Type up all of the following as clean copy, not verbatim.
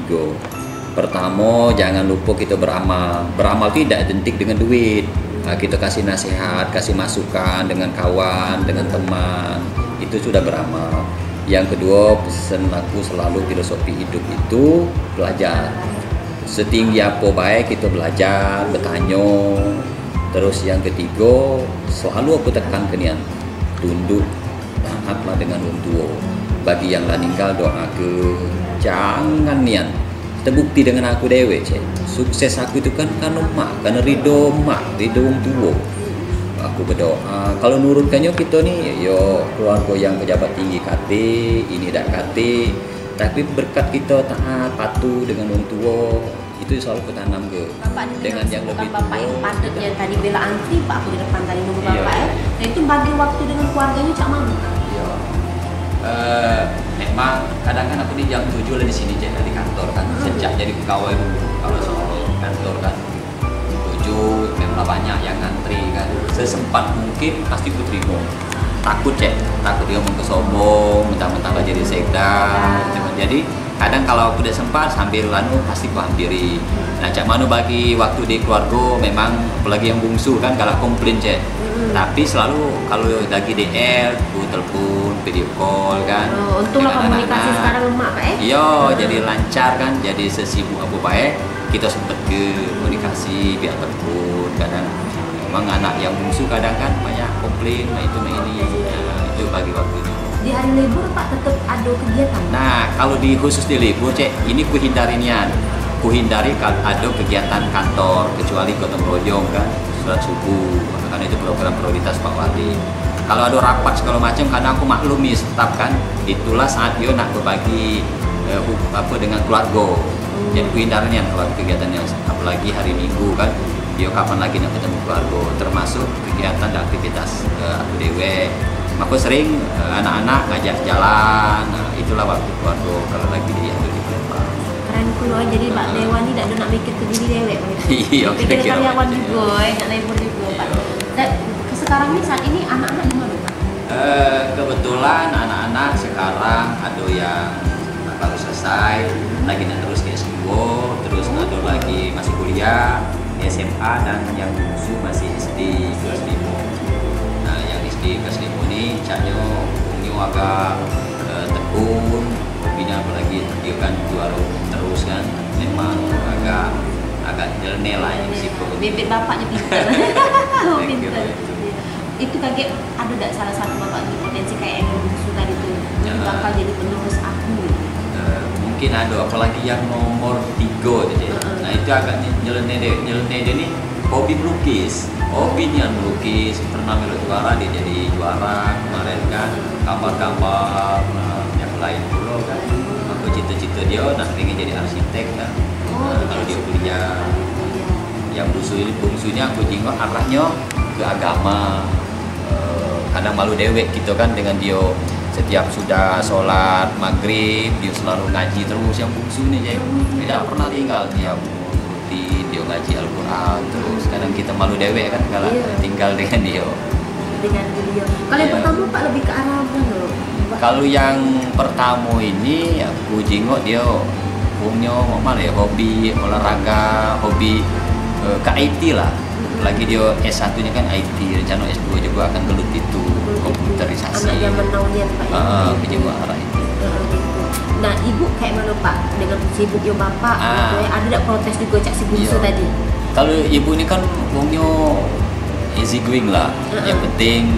tiga. Pertama, jangan lupa kita beramal. Beramal tidak identik dengan duit. Kita kasih nasihat, kasih masukan dengan kawan, dengan teman. Itu sudah beramal. Yang kedua, pesan aku selalu filosofi hidup itu belajar. Setinggi apa baik kita belajar, bertanya. Terus yang ketiga, selalu aku tekankan nian, tunduk, taatlah dengan orang tua. Bagi yang lah meninggal, doa ke, jangan nian. Terbukti dengan aku dewe, sukses aku itu kan karena mak, karena ridho mak, ridho orang tua. Aku berdoa, kalau nurutkannya kita nih, yo keluarga yang pejabat tinggi kate, ini dak kate, tapi berkat kita taat, patuh dengan orang tua, itu selalu ketanam ke. Bapak dengan yang lebih bapak yang padat yang tadi bela antri, Pak aku di depan tadi nunggu Iya. bapak ya. Nah itu bagi waktu dengan keluarganya cak mana? Iya. Memang kadang kan aku di jam 7 lah di sini di kantor kan. Sejak jadi pegawai dulu kalau soal kantor kan 7 memang banyak yang ngantri kan. Sesempat mungkin pasti ku terima. Takut takut dia mau kesombong, mentang-mentang gak jadi sekda. Jadi kadang kalau aku udah sempat sambil lanu pasti ku hampiri. Nah cak manu bagi waktu di keluarga memang apalagi yang bungsu kan kalau komplain tapi selalu kalau lagi DL ku telepon video call kan. Untunglah dengan komunikasi anak-anak. sekarang lemah Pak Iya, jadi lancar kan, jadi sesibuk apa baik kita sempet ke komunikasi via telepon. Kadang memang anak yang bungsu kadang kan banyak komplain, itu ini. Itu bagi waktunya. Di hari libur Pak tetap ada kegiatan? Nah, kalau di khusus di libur, ini ku hindari nian. Ku hindari ada kegiatan kantor, kecuali gotong royong kan, sholat subuh, karena itu program prioritas Pak Wali. Kalau ada rapat segala macam, karena aku maklumi tetap kan, itulah saat dia nak berbagi dengan keluarga. Jadi ku hindari nian kalau kegiatan yang apalagi hari Minggu kan, dia kapan lagi nak ketemu keluarga, termasuk kegiatan dan aktivitas aku dewe. Aku sering anak-anak ngajak jalan, itulah waktu keluarga kalau lagi di Palembang. Keren kulo jadi Pak Dewa ini tidak ada nak mikir ke diri dewek. Iya, pikir kira-kira karyawan macam juga, nak libur juga Pak. Dan sekarang ini saat ini anak-anak di mana Pak? Kebetulan anak-anak sekarang ada yang baru selesai, lagi nak terus ke S2, terus ada lagi masih kuliah di SMA, dan yang bungsu masih SD kelas 5. Nah, yang SD kelas 5 ini caknya punya agak tekun, hobinya apalagi dia kan juara terus kan, memang agak jelene lah yang sibuk. Bibit bapaknya pintar. Oh, pintar. Itu kaget ada tidak salah satu bapak di potensi kayak yang bungsu tadi itu yang bakal jadi penerus aku? Mungkin ada, apalagi yang nomor 3 gitu. Nah itu agak nyeleneh dia nih hobi melukis, hobinya melukis, pernah melukis juara, dia jadi juara kemarin kan, gambar-gambar yang lain dulu kan. Aku cita-cita dia nak pengen jadi arsitek kan. Kalau dia kuliah, yang bungsunya aku jengok arahnya ke agama. Kadang malu dewek gitu kan dengan dia setiap sudah sholat maghrib dia selalu ngaji terus. Yang bungsu nih tidak pernah tinggal, dia rutin dia ngaji Al-Quran terus. Kadang kita malu dewek kan kalau tinggal dengan dia. Kalau yang pertama Pak lebih ke arah mana? Kalau yang pertama ini aku jengok dia punya mana ya, hobi olahraga, hobi ke IT lah. Lagi dia S1 nya kan IT, rencana S2 juga akan gelut itu komputerisasi. Anak zaman now nya Pak. Juga arah itu. Nah ibu kayak mana Pak dengan sibuk ya bapak? Gitu ya. Ada tidak protes juga cak si bungsu tadi? Kalau ibu ini kan punya easy going lah. Yang penting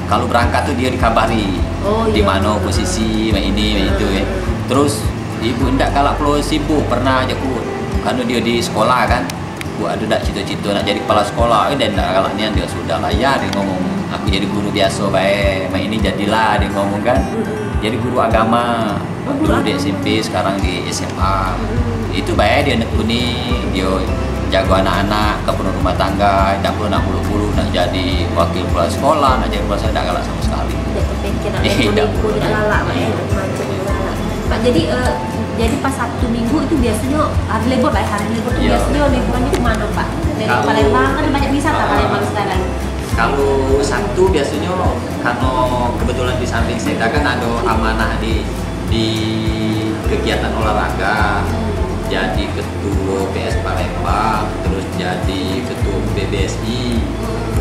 kalau berangkat tuh dia dikabari di mana posisi ini itu ya. Terus ibu tidak kalah perlu sibuk, pernah aja ku karena dia di sekolah kan. Bu ada tak cita-cita nak jadi kepala sekolah, dan tak kalah nian dia sudah lah ya, dia ngomong aku jadi guru biasa baik, ini jadilah dia ngomong kan. Jadi guru agama dulu di SMP, sekarang di SMA. Itu baik dia nekuni, dia jago anak-anak, kepenuh rumah tangga, tak perlu nak bulu-bulu nak jadi wakil kepala sekolah, nak jadi kepala sekolah, tak kalah sama sekali. Tidak kepikiran, tidak lalak Pak ya, macam lalak. Pak jadi pas Sabtu Minggu itu biasanya hari libur Pak, hari libur itu biasanya liburannya kemana Pak? Dari Palembang kan banyak wisata Palembang sekarang. Kalau Sabtu biasanya karena kebetulan di samping saya kan ada amanah di kegiatan olahraga. jadi ketua PS Palembang, terus jadi ketua PBSI.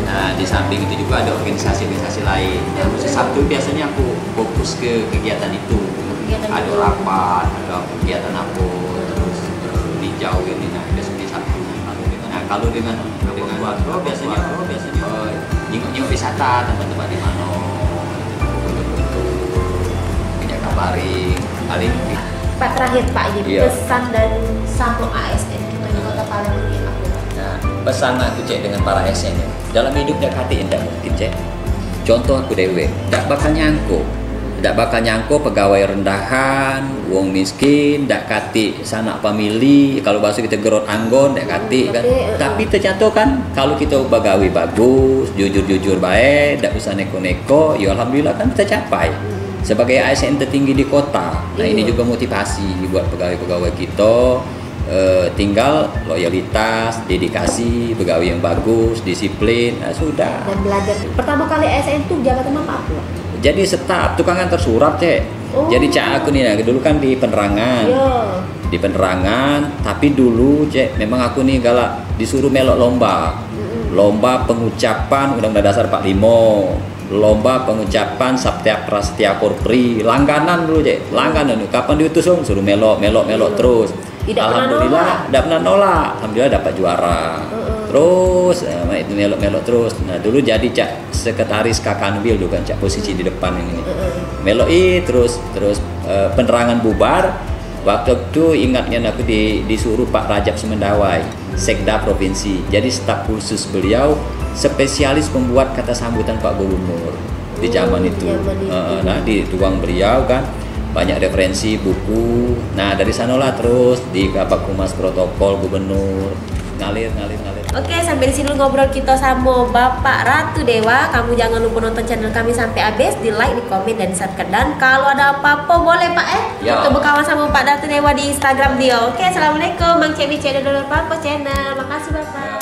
Nah, di samping itu juga ada organisasi-organisasi lain. Nah, Sabtu biasanya aku fokus ke kegiatan itu. Ada rapat, ada kegiatan apa, terus hijau ini. Nah, biasanya Sabtu. Nah, kalau dengan keluarga biasanya nyingok wisata, tempat-tempat di mana, punya kabarin, paling. Pak, terakhir Pak, ini Iya. pesan dan sama ASN kita di Kota Palembang ini apa? Nah, pesan aku cek dengan para ASN ya. Dalam hidup dak hati tidak mungkin cek. Contoh aku dewe, dak bakal nyangko pegawai rendahan, wong miskin, dak kati sanak famili, kalau bahasa kita gerot anggon, dak kati kan. Tapi ternyata kan kalau kita pegawai bagus, jujur baik, dak usah neko-neko, ya alhamdulillah kan kita capai. Sebagai ASN tertinggi di kota, nah ini juga motivasi buat pegawai-pegawai kita. Tinggal loyalitas, dedikasi, pegawai yang bagus, disiplin, nah sudah. Dan belajar. Pertama kali ASN itu jabatan apa Pak? Jadi staf tukang antar surat cek. Oh. Jadi cak aku nih, nah, dulu kan di penerangan. Iya. Di penerangan, tapi dulu cek memang aku nih galak disuruh melok lomba. Lomba pengucapan Undang-Undang Dasar 45. Lomba pengucapan Sabtia Prasetya Korpri, langganan dulu cek, langganan. Kapan diutus om suruh melok terus. Tidak Alhamdulillah tidak pernah nolak, alhamdulillah dapat juara. Terus itu melok terus. Nah dulu jadi cak sekretaris Kakanwil dulu kan, cak posisi di depan ini. Melok terus penerangan bubar. Waktu itu ingatnya aku disuruh Pak Rajab Semendawai, Sekda Provinsi. Jadi staf khusus beliau spesialis pembuat kata sambutan Pak Gubernur di zaman itu. Nah di ruang beliau kan banyak referensi buku. Nah dari sanalah terus di Kabak Humas Protokol Gubernur ngalir. Oke, sampai di sini ngobrol kita sama Bapak Ratu Dewa. Kamu jangan lupa nonton channel kami sampai habis, di like, di komen, dan di subscribe. Dan kalau ada apa-apa boleh Pak Ya. untuk berkawan sama Pak Ratu Dewa di Instagram dia. Oke, assalamualaikum. Mang Cebi channel dulu Pak channel. Makasih Bapak.